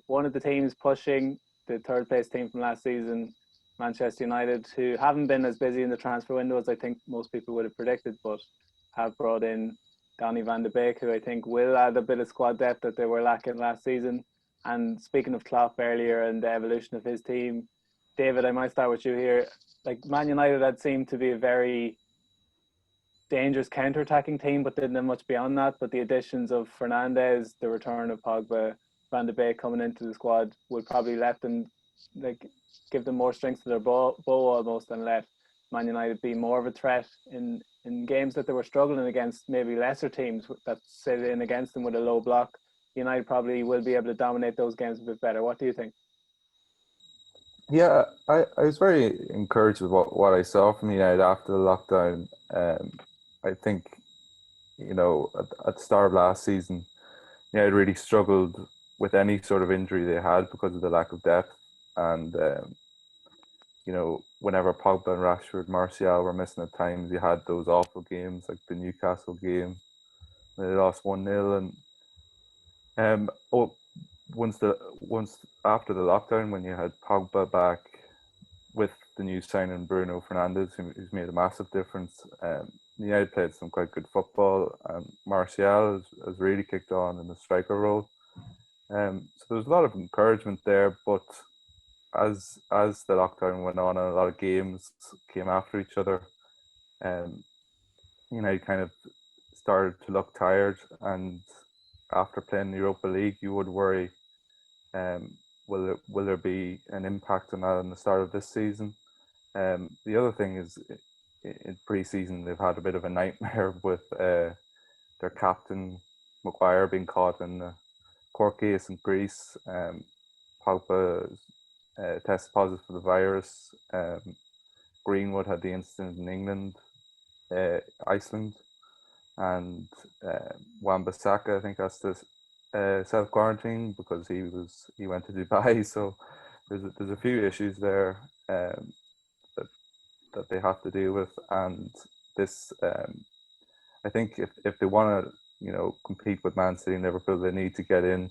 one of the teams pushing the third place team from last season, Manchester United, who haven't been as busy in the transfer window as I think most people would have predicted, but have brought in Donny van de Beek, who I think will add a bit of squad depth that they were lacking last season. And speaking of Klopp earlier and the evolution of his team, David, I might start with you here. Like, Man United had seemed to be a very dangerous counter-attacking team, but didn't have much beyond that. But the additions of Fernandes, the return of Pogba, Van de Beek coming into the squad would probably let them, like, give them more strength to their bow almost, and let Man United be more of a threat in games that they were struggling against maybe lesser teams that sit in against them with a low block. United probably will be able to dominate those games a bit better. What do you think? Yeah, I was very encouraged with what I saw from United after the lockdown. I think, at the start of last season, United really struggled with any sort of injury they had because of the lack of depth. And, whenever Pogba and Rashford, Martial were missing at times, you had those awful games like the Newcastle game. They lost 1-0. And once after the lockdown, when you had Pogba back with the new signing Bruno Fernandes, who's made a massive difference, United played some quite good football, and Martial has really kicked on in the striker role. So there's a lot of encouragement there, but as the lockdown went on and a lot of games came after each other, United kind of started to look tired, and after playing the Europa League, you would worry, will there be an impact on that in the start of this season? The other thing is, in pre-season, they've had a bit of a nightmare with their captain Maguire being caught in the court case in Greece. Pogba tested positive for the virus. Greenwood had the incident in England, Iceland, and Wan-Bissaka, I think, has to self-quarantine because he went to Dubai. So there's a few issues there that they have to deal with, and this I think if they want to compete with Man City and Liverpool, they need to get in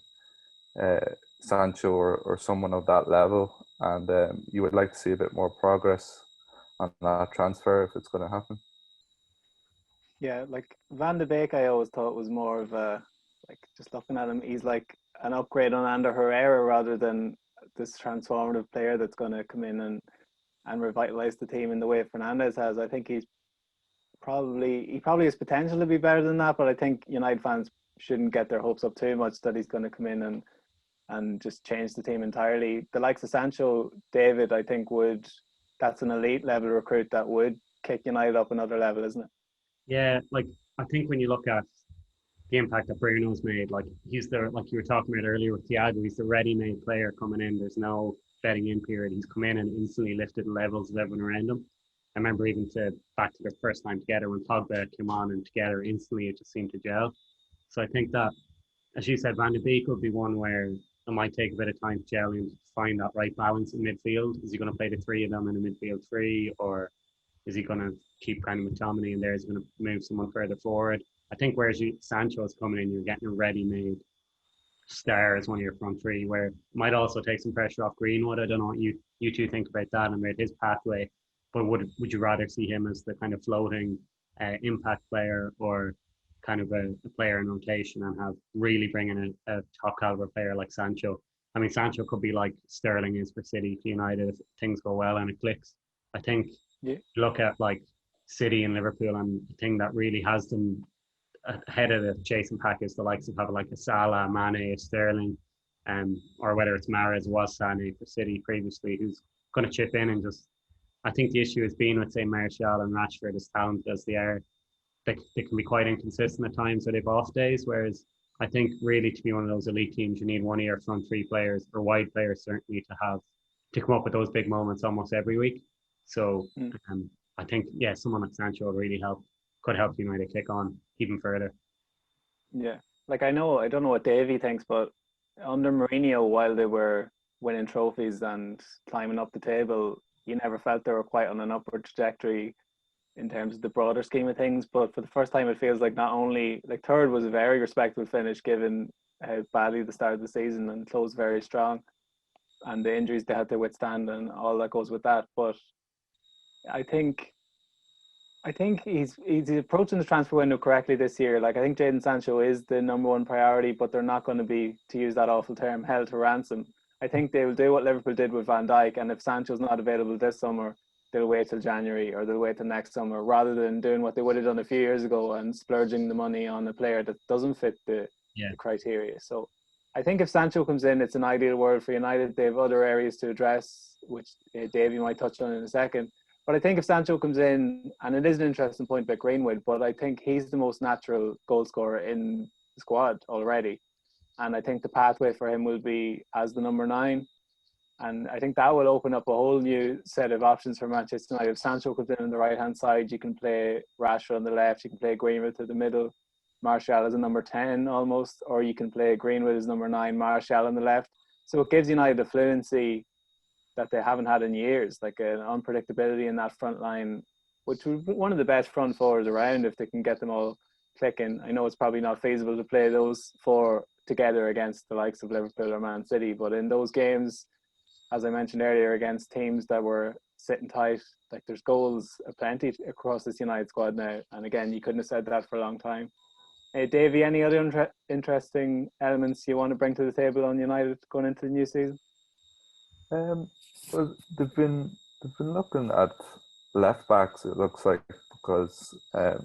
Sancho or someone of that level, and you would like to see a bit more progress on that transfer if it's going to happen. Yeah, like Van de Beek, I always thought was more of a, like, just looking at him, he's like an upgrade on Ander Herrera rather than this transformative player that's going to come in and revitalize the team in the way Fernandes has. I think he probably has potential to be better than that, but I think United fans shouldn't get their hopes up too much that he's going to come in and just change the team entirely. The likes of Sancho, David, I think that's an elite level recruit that would kick United up another level, isn't it? Yeah, like, I think when you look at the impact that Bruno's made, like, he's like you were talking about earlier with Thiago, he's the ready-made player coming in. There's no betting in period. He's come in and instantly lifted the levels of everyone around him. I remember even back to their first time together when Pogba came on, and together instantly it just seemed to gel. So I think that, as you said, Van de Beek would be one where it might take a bit of time to gel and find that right balance in midfield. Is he going to play the three of them in a midfield three, or is he going to keep kind of McTominay in there? Is he going to move someone further forward? I think whereas Sancho is coming in, you're getting a ready-made star as one of your front three, where it might also take some pressure off Greenwood. I don't know what you two think about that and about his pathway, but would you rather see him as the kind of floating impact player, or kind of a player in rotation, and have really bring in a top caliber player like Sancho? I mean, Sancho could be like Sterling is for City to United if things go well and it clicks. I think you look at like City and Liverpool, and the thing that really has them ahead of the chasing pack is the likes of having like a Salah, Mane, Sterling, or whether it's Mahrez was Sané for City previously, who's going to chip in and just. I think the issue has been with, say, Martial and Rashford, as talented as they are, they can be quite inconsistent at times, so they've off days. Whereas I think really to be one of those elite teams, you need one of your front three players, or wide players certainly, to come up with those big moments almost every week. So I think, someone like Sancho will really could help United kick on even further. Yeah, like I don't know what Davey thinks, but under Mourinho, while they were winning trophies and climbing up the table, you never felt they were quite on an upward trajectory in terms of the broader scheme of things. But for the first time, it feels like not only, like, third was a very respectable finish given badly at the start of the season and closed very strong, and the injuries they had to withstand and all that goes with that. But I think he's approaching the transfer window correctly this year. Like, I think Jadon Sancho is the number one priority, but they're not going to be, to use that awful term, held to ransom. I think they will do what Liverpool did with Van Dijk, and if Sancho's not available this summer, they'll wait till January or they'll wait till next summer, rather than doing what they would have done a few years ago and splurging the money on a player that doesn't fit the criteria. So I think if Sancho comes in, it's an ideal world for United. They have other areas to address, which Davey might touch on in a second. But I think if Sancho comes in, and it is an interesting point about Greenwood, but I think he's the most natural goal scorer in the squad already. And I think the pathway for him will be as the number 9. And I think that will open up a whole new set of options for Manchester United. If Sancho comes in on the right-hand side, you can play Rashford on the left, you can play Greenwood to the middle, Martial as a number 10 almost, or you can play Greenwood as number 9, Martial on the left. So it gives United a fluency that they haven't had in years, like an unpredictability in that front line, which would be one of the best front fours around if they can get them all clicking. I know it's probably not feasible to play those 4 together against the likes of Liverpool or Man City, but in those games, as I mentioned earlier, against teams that were sitting tight, like there's goals aplenty across this United squad now. And again, you couldn't have said that for a long time. Hey, Davey, any other interesting elements you want to bring to the table on United going into the new season? Well, they've been looking at left backs, it looks like, because I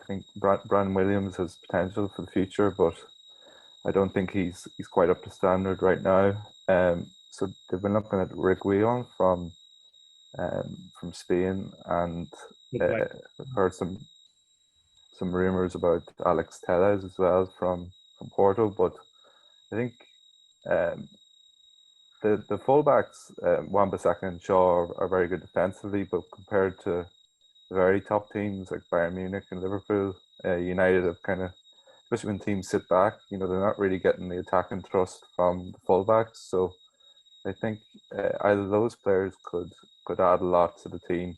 think Brandon Williams has potential for the future, but I don't think he's quite up to standard right now. So they've been looking at Reguilon from Spain, and I've heard some rumours about Alex Telles as well from Porto. But I think the fullbacks, Wan-Bissaka and Shaw, are very good defensively, but compared to the very top teams like Bayern Munich and Liverpool, United have kind of, especially when teams sit back, they're not really getting the attacking thrust from the fullbacks. So I think either of those players could add a lot to the team,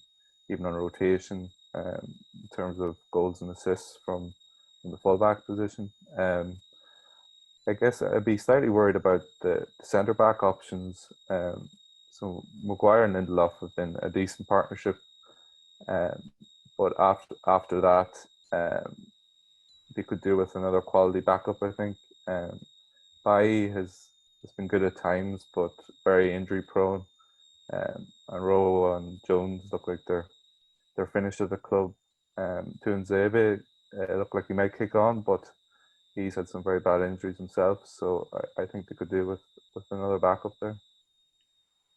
even on rotation, in terms of goals and assists from the fullback position. I guess I'd be slightly worried about the centre back options. So Maguire and Lindelof have been a decent partnership, but after that, they could do with another quality backup, I think. Bailly has been good at times, but very injury prone. And Rowe and Jones look like they're finished at the club. Tuanzebe look like he might kick on, but he's had some very bad injuries himself. So I think they could do with another backup there.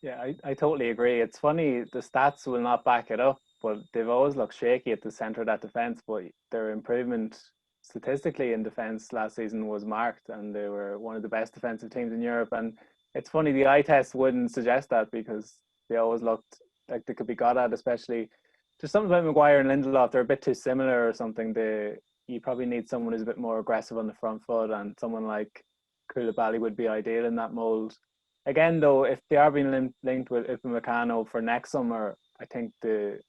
Yeah, I totally agree. It's funny, the stats will not back it up, but they've always looked shaky at the centre of that defence. But their improvement statistically in defence last season was marked, and they were one of the best defensive teams in Europe. And it's funny, the eye test wouldn't suggest that, because they always looked like they could be got at, especially there's something about Maguire and Lindelof, they're a bit too similar or something. You probably need someone who's a bit more aggressive on the front foot, and someone like Koulibaly would be ideal in that mould. Again, though, if they are being linked with Upamecano for next summer, I think the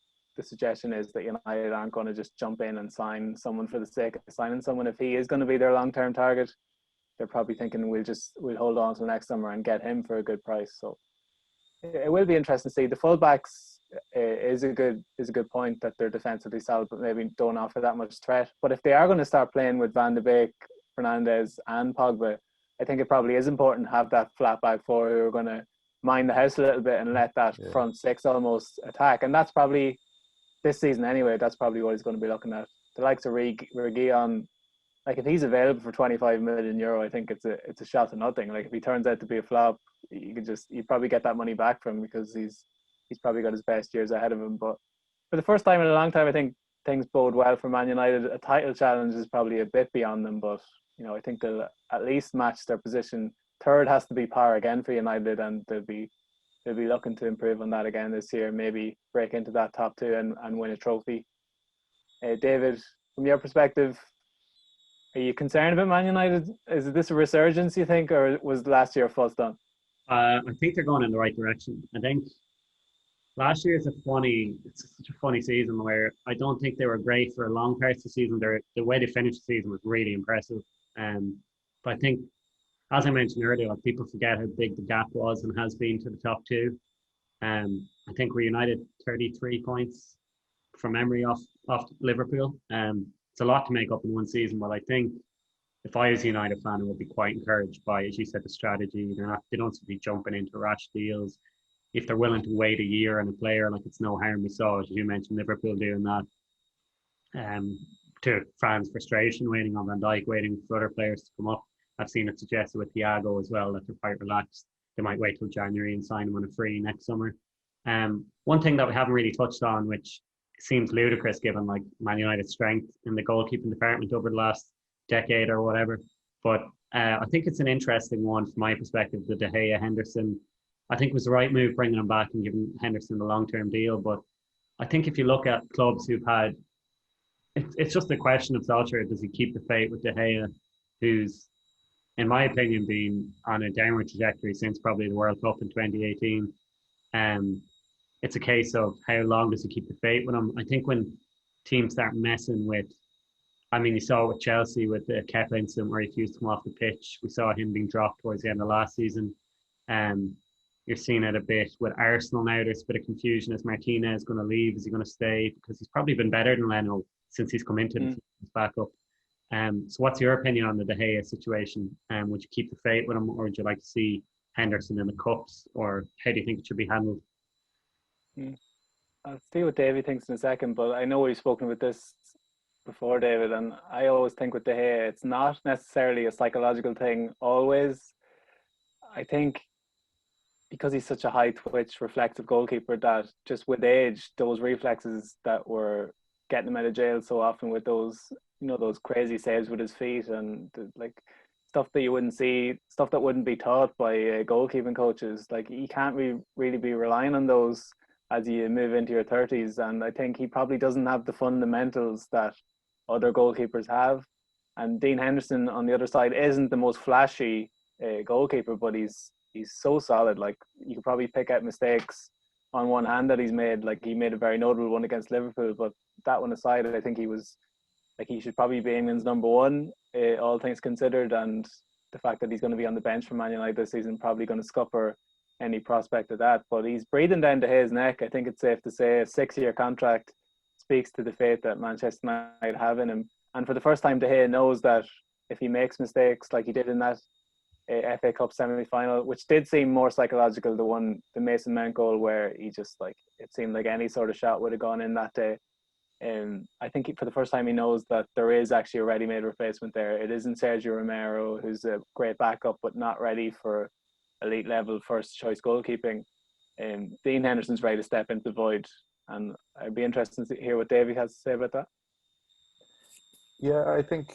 suggestion is that United aren't going to just jump in and sign someone for the sake of signing someone. If he is going to be their long-term target, they're probably thinking we'll hold on till next summer and get him for a good price. So it will be interesting to see. The fullbacks is a good point that they're defensively solid, but maybe don't offer that much threat. But if they are going to start playing with Van de Beek, Fernandes, and Pogba, I think it probably is important to have that flat back 4 who are going to mind the house a little bit and let that front 6 almost attack. And that's probably this season anyway. That's probably what he's going to be looking at. The likes of Reguilon, like if he's available for 25 million euro, I think it's a shot to nothing. Like if he turns out to be a flop, you probably get that money back from him, because he's probably got his best years ahead of him. But for the first time in a long time, I think things bode well for Man United. A title challenge is probably a bit beyond them, but I think they'll at least match their position. Third has to be par again for United, and they'll be looking to improve on that again this year. Maybe break into that top 2 and win a trophy. David, from your perspective, are you concerned about Man United? Is this a resurgence, you think, or was last year full stop? I think they're going in the right direction. I think last year it's such a funny season where I don't think they were great for a long part of the season. The way they finished the season was really impressive. But I think, as I mentioned earlier, like people forget how big the gap was and has been to the top two. I think we're United 33 points from memory off Liverpool. It's a lot to make up in one season, but I think if I was a United fan, I would be quite encouraged by, as you said, the strategy. They don't seem to be jumping into rash deals. If they're willing to wait a year on a player, like it's no harm. We saw, as you mentioned, Liverpool doing that. To fans' frustration, waiting on Van Dijk, waiting for other players to come up. I've seen it suggested with Thiago as well that they're quite relaxed. They might wait till January and sign him on a free next summer. One thing that we haven't really touched on, which seems ludicrous given like Man United's strength in the goalkeeping department over the last decade or whatever, but I think it's an interesting one from my perspective. The De Gea Henderson, I think it was the right move bringing him back and giving Henderson the long-term deal. But I think if you look at clubs who've had, it's just a question of Solskjaer. Does he keep the faith with De Gea, who's, in my opinion, been on a downward trajectory since probably the World Cup in 2018? It's a case of how long does he keep the faith with him? I think when teams start messing with, I mean, you saw it with Chelsea with the Kepa incident where he refused to come off the pitch. We saw him being dropped towards the end of last season. You're seeing it a bit with Arsenal now. There's a bit of confusion. Is Martinez going to leave? Is he going to stay? Because he's probably been better than Leno since he's come into the backup. So what's your opinion on the De Gea situation? Would you keep the faith with him, or would you like to see Henderson in the cups, or how do you think it should be handled? I'll see what David thinks in a second, but I know we've spoken about this before, David, and I always think with De Gea, it's not necessarily a psychological thing always. I think because he's such a high twitch, reflective goalkeeper, that just with age, those reflexes that were getting him out of jail so often with those, those crazy saves with his feet and like stuff that you wouldn't see, stuff that wouldn't be taught by goalkeeping coaches. Like you can't really be relying on those as you move into your 30s. And I think he probably doesn't have the fundamentals that other goalkeepers have. And Dean Henderson on the other side isn't the most flashy goalkeeper, but he's so solid. Like you could probably pick out mistakes on one hand that he's made. Like he made a very notable one against Liverpool, but that one aside, I think he should probably be England's number one, all things considered. And the fact that he's going to be on the bench for Man United this season probably going to scupper any prospect of that. But he's breathing down to his neck. I think it's safe to say a 6-year contract speaks to the faith that Manchester United have in him. And for the first time, De Gea knows that if he makes mistakes like he did in that FA Cup semi-final, which did seem more psychological, the Mason Mount goal where he just it seemed like any sort of shot would have gone in that day. I think for the first time he knows that there is actually a ready-made replacement there. It isn't Sergio Romero, who's a great backup but not ready for elite level first choice goalkeeping. Dean Henderson's ready to step into the void, and I'd be interested to hear what Davey has to say about that. Yeah, I think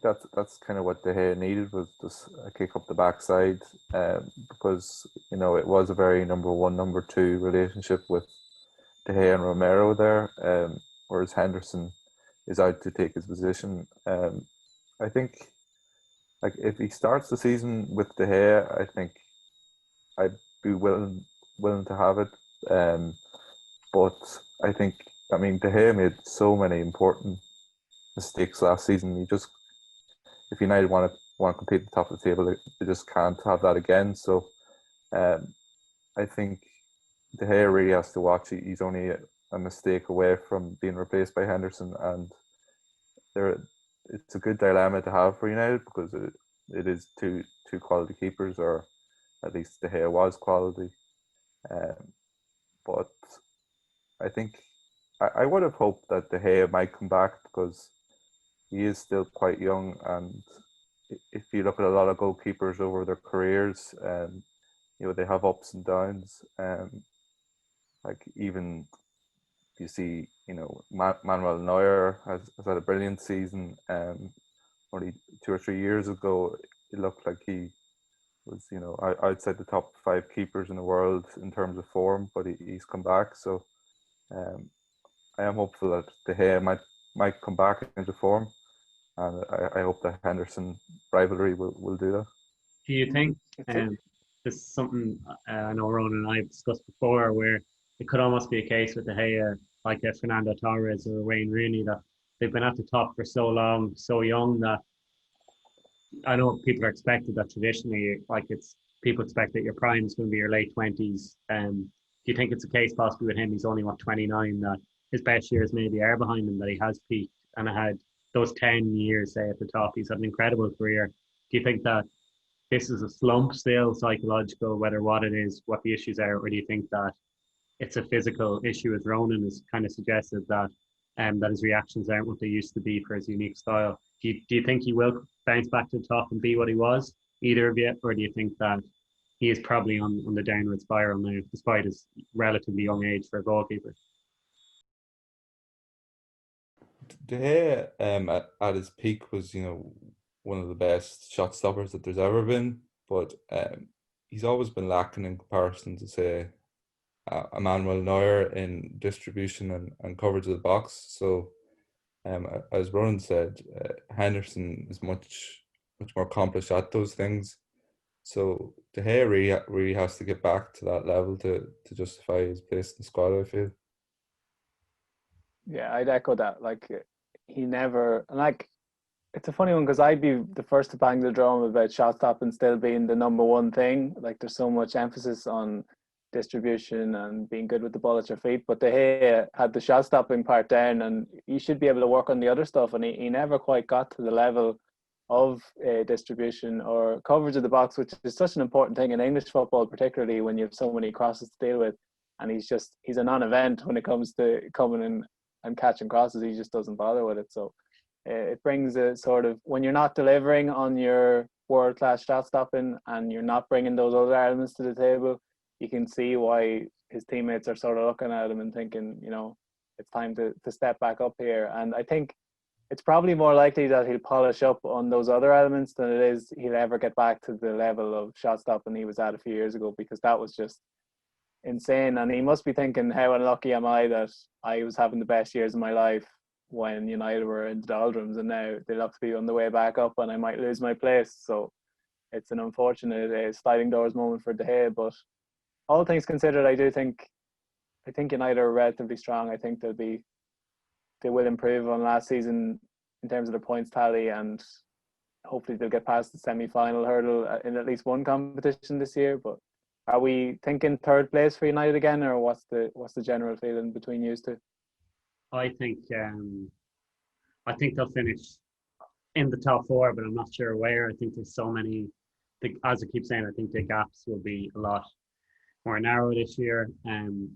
that's kind of what De Gea needed, was just a kick up the backside, because it was a very number one, number two relationship with De Gea and Romero there, whereas Henderson is out to take his position. I think if he starts the season with De Gea, I think I'd be willing to have it. But I think De Gea made so many important mistakes last season. If United want to compete at the top of the table, they just can't have that again. So I think De Gea really has to watch. He's only a mistake away from being replaced by Henderson, and it's a good dilemma to have for United, because it is two quality keepers, or at least De Gea was quality. But I think I would have hoped that De Gea might come back, because he is still quite young, and if you look at a lot of goalkeepers over their careers, they have ups and downs. Even if you see, Manuel Neuer has had a brilliant season. Only 2 or 3 years ago, it looked like he was, outside the top 5 keepers in the world in terms of form, but he's come back. So I am hopeful that De Gea might come back into form, and I hope the Henderson rivalry will do that. Do you think this is something I know Ronan and I have discussed before, where it could almost be a case with De Gea, like a Fernando Torres or Wayne Rooney, that they've been at the top for so long, so young, that I know people are expected that traditionally, like it's people expect that your prime is going to be your late 20s. Do you think it's a case possibly with him? He's only 29, that his best years maybe are behind him, that he has peaked and had those 10 years, say, at the top. He's had an incredible career. Do you think that this is a slump still, psychological, whether what it is, what the issues are, or do you think that it's a physical issue, as Ronan has kind of suggested, that his reactions aren't what they used to be for his unique style? Do you think he will bounce back to the top and be what he was, either of you, or do you think that he is probably on the downward spiral now, despite his relatively young age for a goalkeeper? De Gea, at his peak was, one of the best shot stoppers that there's ever been, but he's always been lacking in comparison to, say, Emmanuel Neuer in distribution and coverage of the box. So, as Ronan said, Henderson is much more accomplished at those things. So De Gea really has to get back to that level to justify his place in the squad, I feel. Yeah, I'd echo that. Like, he never, and like, it's a funny one because I'd be the first to bang the drum about shot stopping still being the number one thing. Like, there's so much emphasis on distribution and being good with the ball at your feet, but De Gea had the shot stopping part down, and you should be able to work on the other stuff. And he never quite got to the level of distribution or coverage of the box, which is such an important thing in English football, particularly when you have so many crosses to deal with. And he's a non-event when it comes to coming in and catching crosses. He just doesn't bother with it. So it brings a sort of, when you're not delivering on your world-class shot stopping and you're not bringing those other elements to the table, you can see why his teammates are sort of looking at him and thinking, it's time to step back up here. And I think it's probably more likely that he'll polish up on those other elements than it is he'll ever get back to the level of shot stopping he was at a few years ago, because that was just insane. And he must be thinking, how unlucky am I that I was having the best years of my life when United were in the doldrums, and now they look to be on the way back up and I might lose my place. So it's an unfortunate sliding doors moment for De Gea. But all things considered, I think United are relatively strong. I think they will improve on last season in terms of their points tally, and hopefully they'll get past the semi-final hurdle in at least one competition this year. But are we thinking third place for United again, or what's the general feeling between you two? I think they'll finish in the top four, but I'm not sure where. I think there's so many. As I keep saying, I think the gaps will be a lot more narrow this year. And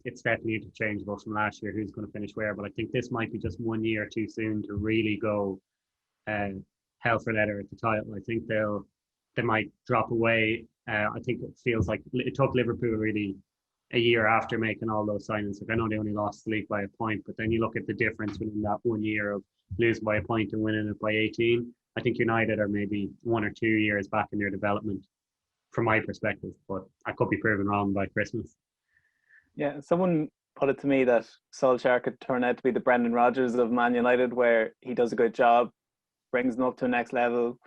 it's definitely interchangeable from last year who's going to finish where. But I think this might be just 1 year too soon to really go hell for leather at the title. I think they might drop away. I think it feels like it took Liverpool really a year after making all those signings. Like, I know they only lost the league by a point, but then you look at the difference within that 1 year of losing by a point and winning it by 18. I think United are maybe 1 or 2 years back in their development from my perspective, but I could be proven wrong by Christmas. Yeah, someone put it to me that Solskjaer could turn out to be the Brendan Rodgers of Man United, where he does a good job, brings them up to the next level,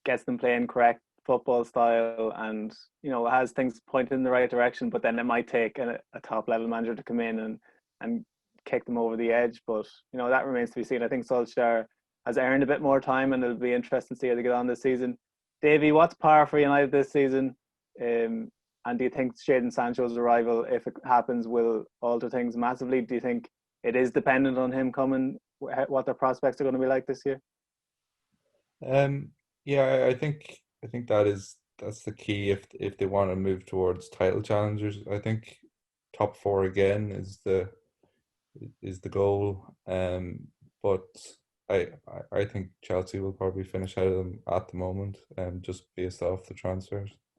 gets them playing correct football style, and has things pointed in the right direction. But then it might take a top level manager to come in and kick them over the edge. But that remains to be seen. I think Solskjaer has earned a bit more time, and it'll be interesting to see how they get on this season. Davey, what's par for United this season? And do you think Jadon Sancho's arrival, if it happens, will alter things massively? Do you think it is dependent on him coming, what their prospects are going to be like this year? Yeah, I think that's the key if they want to move towards title challengers. I think top four again is the goal. But I think Chelsea will probably finish out of them at the moment, just based off the transfers.